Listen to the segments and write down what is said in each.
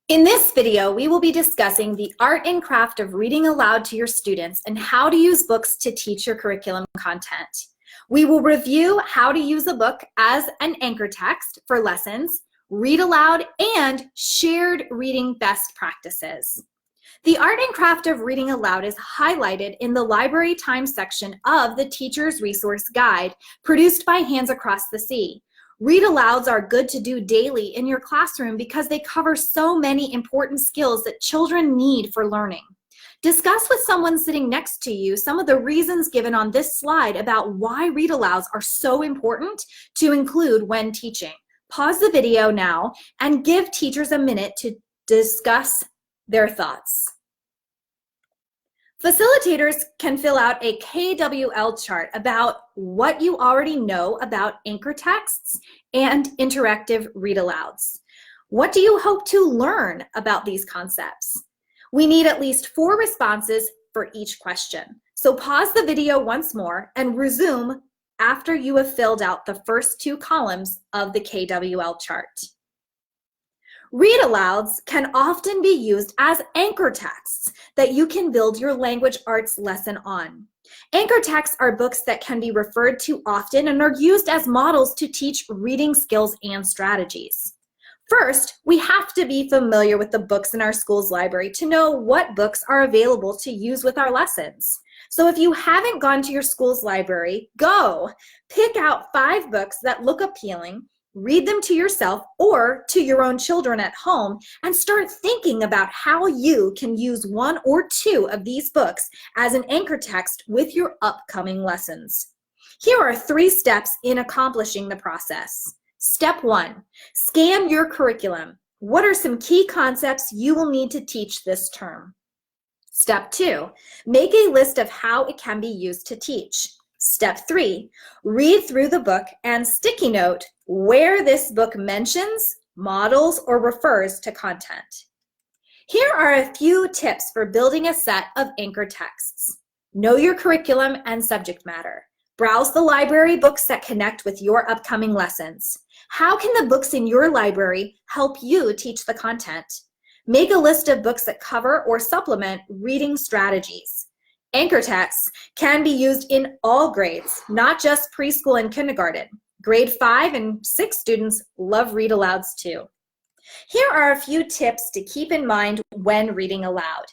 In this video, we will be discussing the art and craft of reading aloud to your students and how to use books to teach your curriculum content. We will review how to use a book as an anchor text for lessons, read aloud, and shared reading best practices. The art and craft of reading aloud is highlighted in the Library Time section of the Teacher's Resource Guide produced by Hands Across the Sea. Read alouds are good to do daily in your classroom because they cover so many important skills that children need for learning. Discuss with someone sitting next to you some of the reasons given on this slide about why read alouds are so important to include when teaching. Pause the video now and give teachers a minute to discuss their thoughts. Facilitators can fill out a KWL chart about what you already know about anchor texts and interactive read alouds. What do you hope to learn about these concepts? We need at least 4 responses for each question. So pause the video once more and resume after you have filled out the first 2 columns of the KWL chart. Read alouds can often be used as anchor texts that you can build your language arts lesson on. Anchor texts are books that can be referred to often and are used as models to teach reading skills and strategies. First, we have to be familiar with the books in our school's library to know what books are available to use with our lessons. So if you haven't gone to your school's library, go! Pick out 5 books that look appealing, read them to yourself or to your own children at home, and start thinking about how you can use 1 or 2 of these books as an anchor text with your upcoming lessons. Here are 3 steps in accomplishing the process. Step 1, scan your curriculum. What are some key concepts you will need to teach this term? Step 2, make a list of how it can be used to teach. Step 3, read through the book and sticky note where this book mentions, models, or refers to content. Here are a few tips for building a set of anchor texts. Know your curriculum and subject matter. Browse the library books that connect with your upcoming lessons. How can the books in your library help you teach the content? Make a list of books that cover or supplement reading strategies. Anchor texts can be used in all grades, not just preschool and kindergarten. Grade 5 and 6 students love read alouds too. Here are a few tips to keep in mind when reading aloud.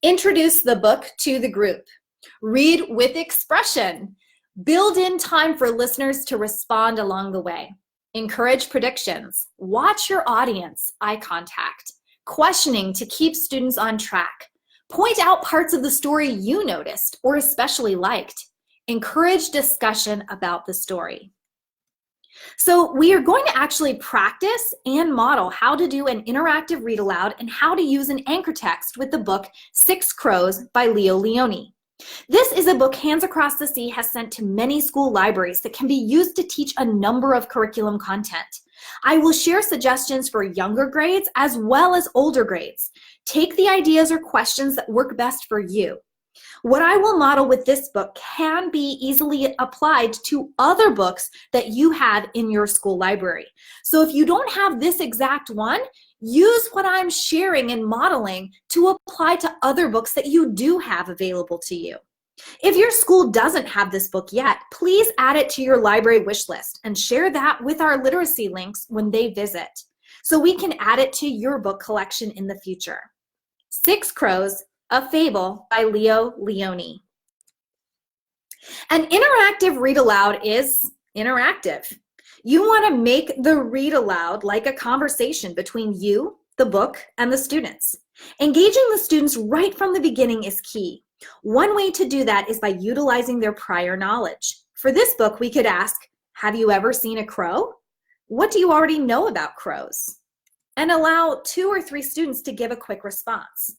Introduce the book to the group. Read with expression. Build in time for listeners to respond along the way. Encourage predictions. Watch your audience, eye contact. Questioning to keep students on track. Point out parts of the story you noticed or especially liked. Encourage discussion about the story. So we are going to actually practice and model how to do an interactive read aloud and how to use an anchor text with the book 6 Crows by Leo Leone. This is a book Hands Across the Sea has sent to many school libraries that can be used to teach a number of curriculum content. I will share suggestions for younger grades as well as older grades. Take the ideas or questions that work best for you. What I will model with this book can be easily applied to other books that you have in your school library. So if you don't have this exact one, use what I'm sharing and modeling to apply to other books that you do have available to you. If your school doesn't have this book yet, please add it to your library wish list and share that with our literacy links when they visit, so we can add it to your book collection in the future. 6 Crows, a Fable by Leo Leone. An interactive read aloud is interactive. You want to make the read aloud like a conversation between you, the book, and the students. Engaging the students right from the beginning is key. One way to do that is by utilizing their prior knowledge. For this book, we could ask, have you ever seen a crow? What do you already know about crows? And allow 2 or 3 students to give a quick response.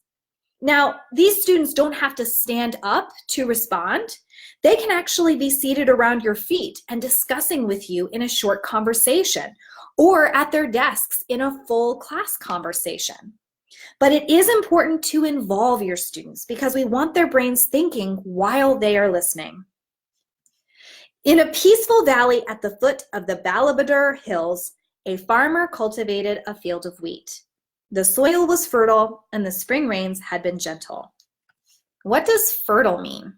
Now, these students don't have to stand up to respond. They can actually be seated around your feet and discussing with you in a short conversation or at their desks in a full class conversation. But it is important to involve your students because we want their brains thinking while they are listening. In a peaceful valley at the foot of the Balabadur Hills, a farmer cultivated a field of wheat. The soil was fertile and the spring rains had been gentle. What does fertile mean?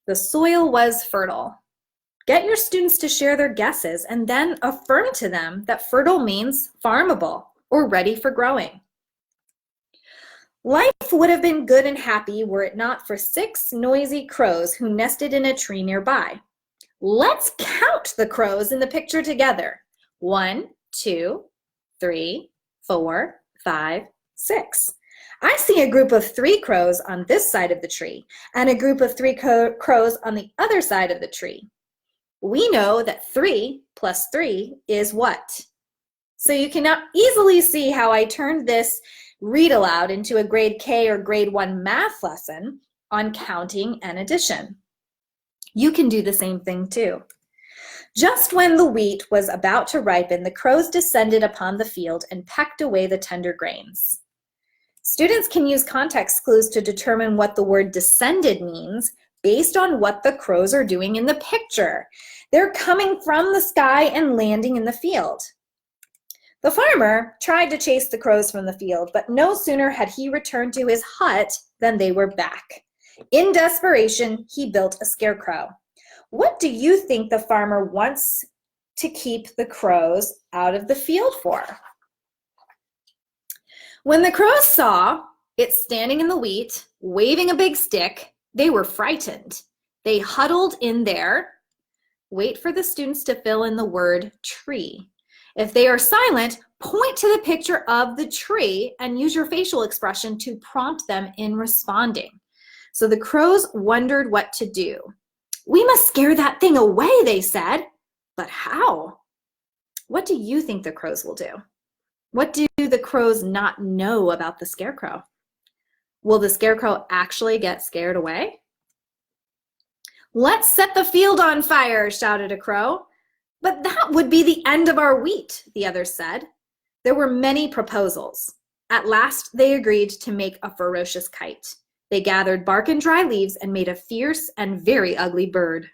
The soil was fertile. Get your students to share their guesses and then affirm to them that fertile means farmable or ready for growing. Life would have been good and happy were it not for 6 noisy crows who nested in a tree nearby. Let's count the crows in the picture together. 1, 2, 3, 4, 5, 6. I see a group of 3 crows on this side of the tree and a group of 3 crows on the other side of the tree. We know that 3 plus 3 is what? So you can now easily see how I turned this read aloud into a grade K or grade 1 math lesson on counting and addition. You can do the same thing too. Just when the wheat was about to ripen, the crows descended upon the field and pecked away the tender grains. Students can use context clues to determine what the word descended means based on what the crows are doing in the picture. They're coming from the sky and landing in the field. The farmer tried to chase the crows from the field, but no sooner had he returned to his hut than they were back. In desperation, he built a scarecrow. What do you think the farmer wants to keep the crows out of the field for? When the crows saw it standing in the wheat, waving a big stick, they were frightened. They huddled in there. Wait for the students to fill in the word tree. If they are silent, point to the picture of the tree and use your facial expression to prompt them in responding. So the crows wondered what to do. We must scare that thing away, they said. But how? What do you think the crows will do? What do the crows not know about the scarecrow? Will the scarecrow actually get scared away? Let's set the field on fire, shouted a crow. But that would be the end of our wheat, the others said. There were many proposals. At last, they agreed to make a ferocious kite. They gathered bark and dry leaves and made a fierce and very ugly bird.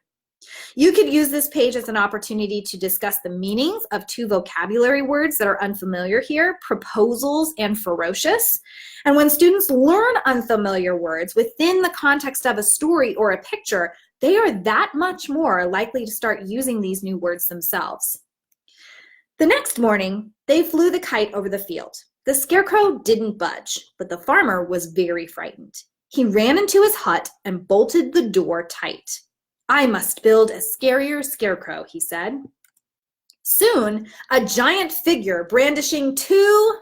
You could use this page as an opportunity to discuss the meanings of 2 vocabulary words that are unfamiliar here, proposals and ferocious. And when students learn unfamiliar words within the context of a story or a picture, they are that much more likely to start using these new words themselves. The next morning, they flew the kite over the field. The scarecrow didn't budge, but the farmer was very frightened. He ran into his hut and bolted the door tight. I must build a scarier scarecrow, he said. Soon, a giant figure brandishing 2,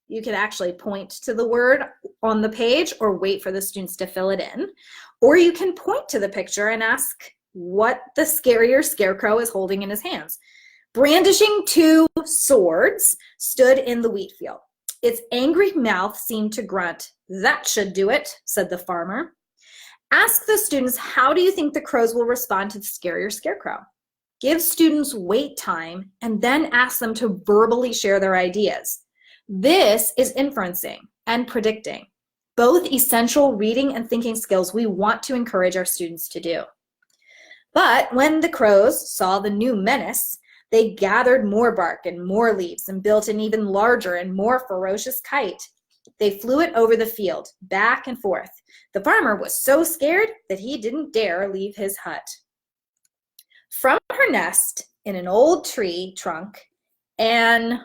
you could actually point to the word on the page or wait for the students to fill it in. Or you can point to the picture and ask what the scarier scarecrow is holding in his hands. Brandishing 2 swords stood in the wheat field. Its angry mouth seemed to grunt. That should do it, said the farmer. Ask the students, how do you think the crows will respond to the scarier scarecrow? Give students wait time and then ask them to verbally share their ideas. This is inferencing and predicting, both essential reading and thinking skills we want to encourage our students to do. But when the crows saw the new menace, they gathered more bark and more leaves and built an even larger and more ferocious kite. They flew it over the field, back and forth. The farmer was so scared that he didn't dare leave his hut. From her nest in an old tree trunk, an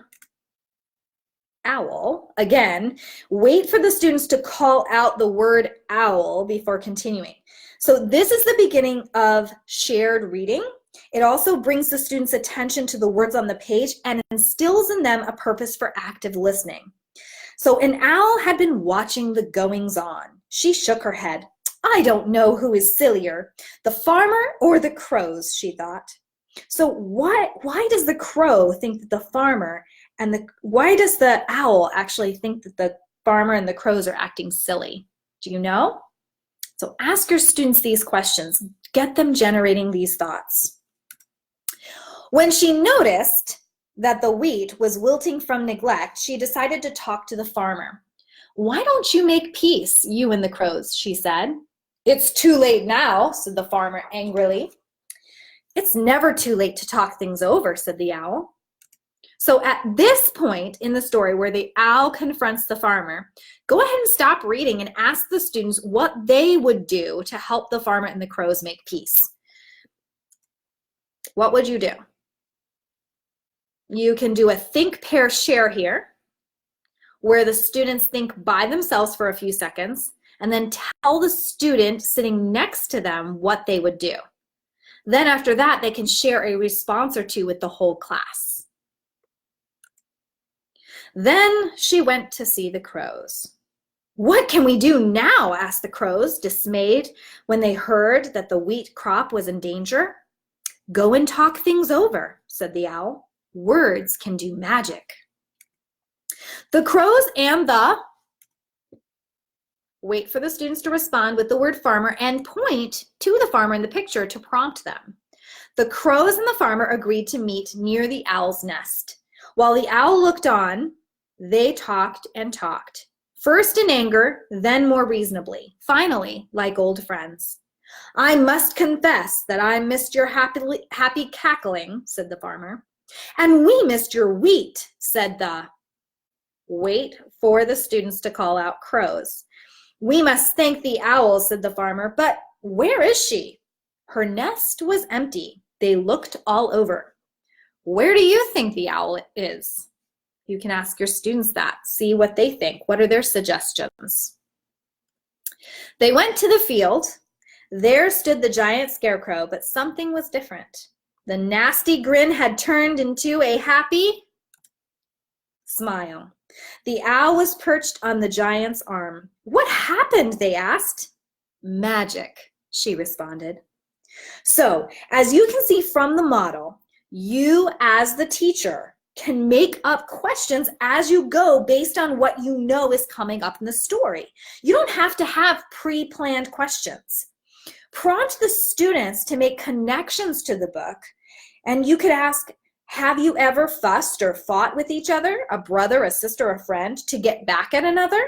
owl, again, wait for the students to call out the word owl before continuing. So this is the beginning of shared reading. It also brings the students' attention to the words on the page and instills in them a purpose for active listening. So an owl had been watching the goings-on. She shook her head. I don't know who is sillier, the farmer or the crows, she thought. So why does the crow think that the farmer and why does the owl actually think that the farmer and the crows are acting silly? Do you know? So ask your students these questions. Get them generating these thoughts. When she noticed that the wheat was wilting from neglect, she decided to talk to the farmer. Why don't you make peace, you and the crows, she said. It's too late now, said the farmer angrily. It's never too late to talk things over, said the owl. So at this point in the story where the owl confronts the farmer, go ahead and stop reading and ask the students what they would do to help the farmer and the crows make peace. What would you do? You can do a think, pair, share here, where the students think by themselves for a few seconds and then tell the student sitting next to them what they would do. Then after that, they can share a response or two with the whole class. Then she went to see the crows. "What can we do now?" asked the crows, dismayed when they heard that the wheat crop was in danger. "Go and talk things over," said the owl. "Words can do magic." The crows and the wait for the students to respond with the word farmer and point to the farmer in the picture to prompt them. The crows and the farmer agreed to meet near the owl's nest. While the owl looked on, they talked and talked, first in anger, then more reasonably, finally like old friends. "I must confess that I missed your happy cackling," said the farmer. "And we missed your wheat," said the wait for the students to call out crows. "We must thank the owl," said the farmer. "But where is she?" Her nest was empty. They looked all over. Where do you think the owl is? You can ask your students that. See what they think. What are their suggestions? They went to the field. There stood the giant scarecrow, but something was different. The nasty grin had turned into a happy smile. The owl was perched on the giant's arm. "What happened?" they asked. "Magic," she responded. So, as you can see from the model, you as the teacher can make up questions as you go based on what you know is coming up in the story. You don't have to have pre-planned questions. Prompt the students to make connections to the book, and you could ask, have you ever fussed or fought with each other, a brother, a sister, a friend, to get back at another?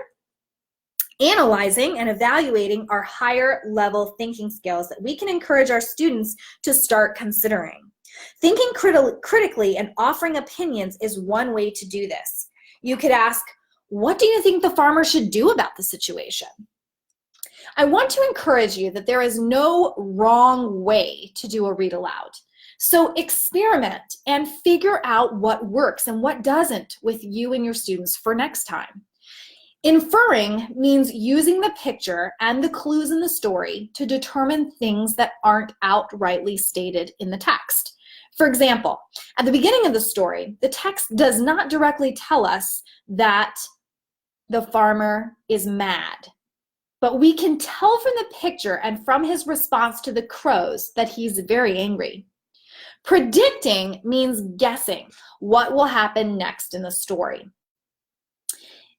Analyzing and evaluating are higher level thinking skills that we can encourage our students to start considering. Thinking critically and offering opinions is one way to do this. You could ask, what do you think the farmer should do about the situation? I want to encourage you that there is no wrong way to do a read aloud. So experiment and figure out what works and what doesn't with you and your students for next time. Inferring means using the picture and the clues in the story to determine things that aren't outrightly stated in the text. For example, at the beginning of the story, the text does not directly tell us that the farmer is mad, but we can tell from the picture and from his response to the crows that he's very angry. Predicting means guessing what will happen next in the story.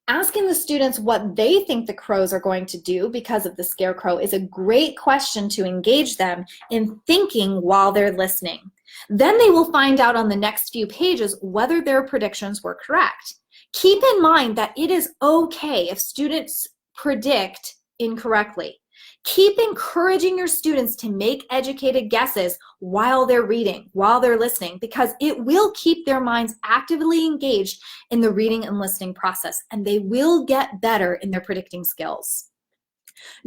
Asking the students what they think the crows are going to do because of the scarecrow is a great question to engage them in thinking while they're listening. Then they will find out on the next few pages whether their predictions were correct. Keep in mind that it is okay if students predict incorrectly. Keep encouraging your students to make educated guesses while they're reading, while they're listening, because it will keep their minds actively engaged in the reading and listening process, and they will get better in their predicting skills.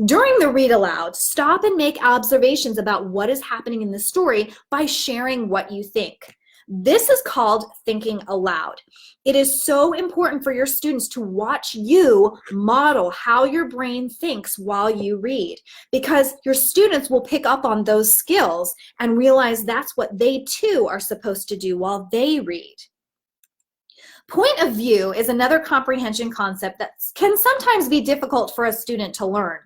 During the read aloud, stop and make observations about what is happening in the story by sharing what you think. This is called thinking aloud. It is so important for your students to watch you model how your brain thinks while you read, because your students will pick up on those skills and realize that's what they too are supposed to do while they read. Point of view is another comprehension concept that can sometimes be difficult for a student to learn.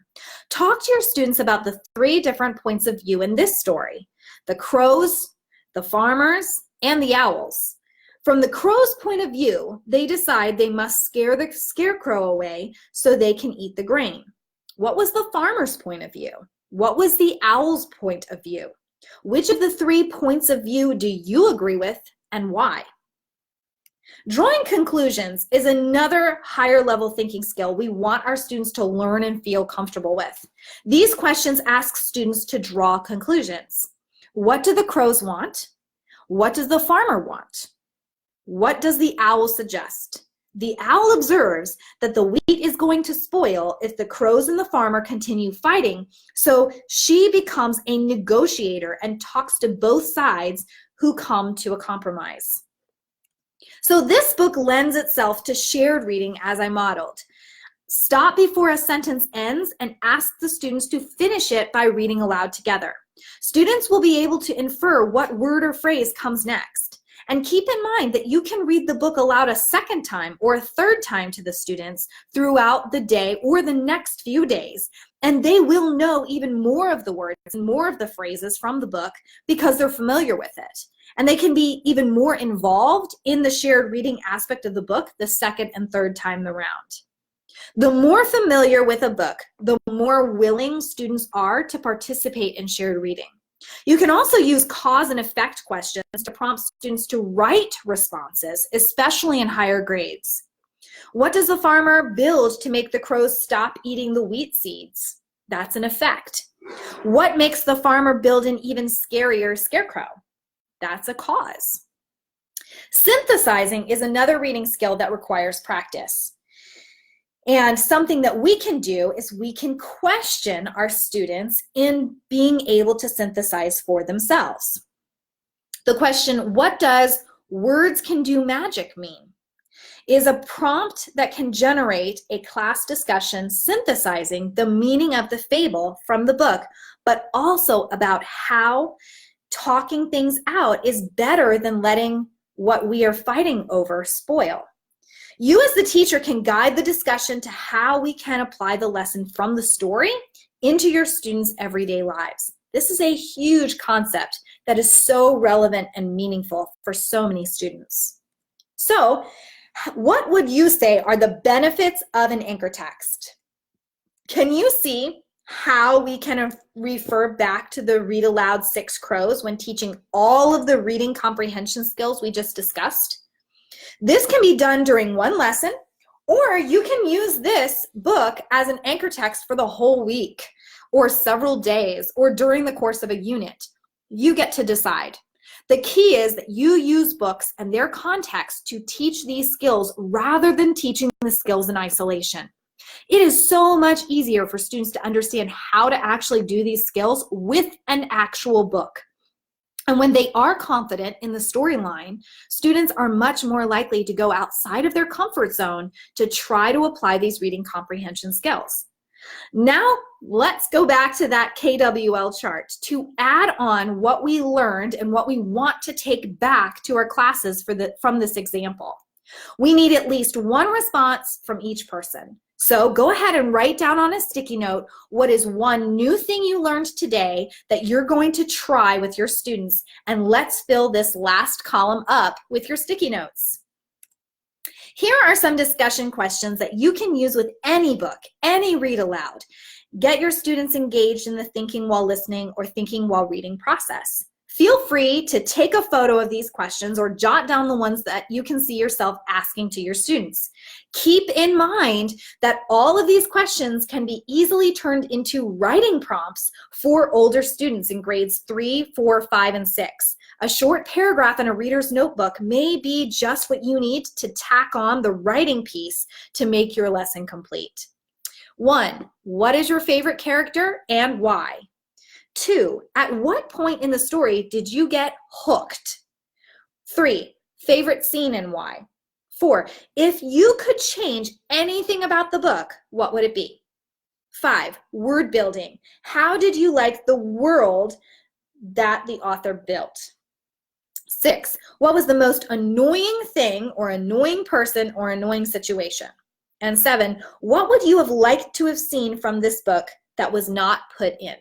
Talk to your students about the 3 different points of view in this story: the crows, the farmers, and the owls. From the crow's point of view, they decide they must scare the scarecrow away so they can eat the grain. What was the farmer's point of view? What was the owl's point of view? Which of the 3 points of view do you agree with, and why? Drawing conclusions is another higher level thinking skill we want our students to learn and feel comfortable with. These questions ask students to draw conclusions. What do the crows want? What does the farmer want? What does the owl suggest? The owl observes that the wheat is going to spoil if the crows and the farmer continue fighting, so she becomes a negotiator and talks to both sides who come to a compromise. So this book lends itself to shared reading as I modeled. Stop before a sentence ends and ask the students to finish it by reading aloud together. Students will be able to infer what word or phrase comes next. And keep in mind that you can read the book aloud a second time or a third time to the students throughout the day or the next few days. And they will know even more of the words and more of the phrases from the book because they're familiar with it. And they can be even more involved in the shared reading aspect of the book the second and third time around. The more familiar with a book, the more willing students are to participate in shared reading. You can also use cause and effect questions to prompt students to write responses, especially in higher grades. What does the farmer build to make the crows stop eating the wheat seeds? That's an effect. What makes the farmer build an even scarier scarecrow? That's a cause. Synthesizing is another reading skill that requires practice. And something that we can do is we can question our students in being able to synthesize for themselves. The question, what does "words can do magic" mean? Is a prompt that can generate a class discussion synthesizing the meaning of the fable from the book, but also about how talking things out is better than letting what we are fighting over spoil. You as the teacher can guide the discussion to how we can apply the lesson from the story into your students' everyday lives. This is a huge concept that is so relevant and meaningful for so many students. So, what would you say are the benefits of an anchor text? Can you see how we can refer back to the Read Aloud 6 Crows when teaching all of the reading comprehension skills we just discussed? This can be done during one lesson, or you can use this book as an anchor text for the whole week, or several days, or during the course of a unit. You get to decide. The key is that you use books and their context to teach these skills rather than teaching the skills in isolation. It is so much easier for students to understand how to actually do these skills with an actual book. And when they are confident in the storyline, students are much more likely to go outside of their comfort zone to try to apply these reading comprehension skills. Now, let's go back to that KWL chart to add on what we learned and what we want to take back to our classes from this example. We need at least one response from each person. So go ahead and write down on a sticky note what is one new thing you learned today that you're going to try with your students, and let's fill this last column up with your sticky notes. Here are some discussion questions that you can use with any book, any read aloud. Get your students engaged in the thinking while listening or thinking while reading process. Feel free to take a photo of these questions or jot down the ones that you can see yourself asking to your students. Keep in mind that all of these questions can be easily turned into writing prompts for older students in grades 3, 4, 5, and 6. A short paragraph in a reader's notebook may be just what you need to tack on the writing piece to make your lesson complete. 1, what is your favorite character and why? 2, at what point in the story did you get hooked? 3, favorite scene and why? 4, if you could change anything about the book, what would it be? 5, word building. How did you like the world that the author built? 6, what was the most annoying thing or annoying person or annoying situation? And 7, what would you have liked to have seen from this book that was not put in?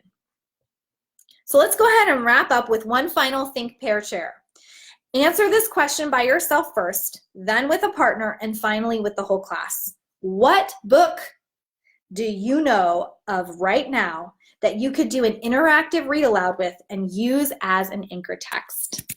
So let's go ahead and wrap up with one final Think, Pair, Share. Answer this question by yourself first, then with a partner, and finally with the whole class. What book do you know of right now that you could do an interactive read aloud with and use as an anchor text?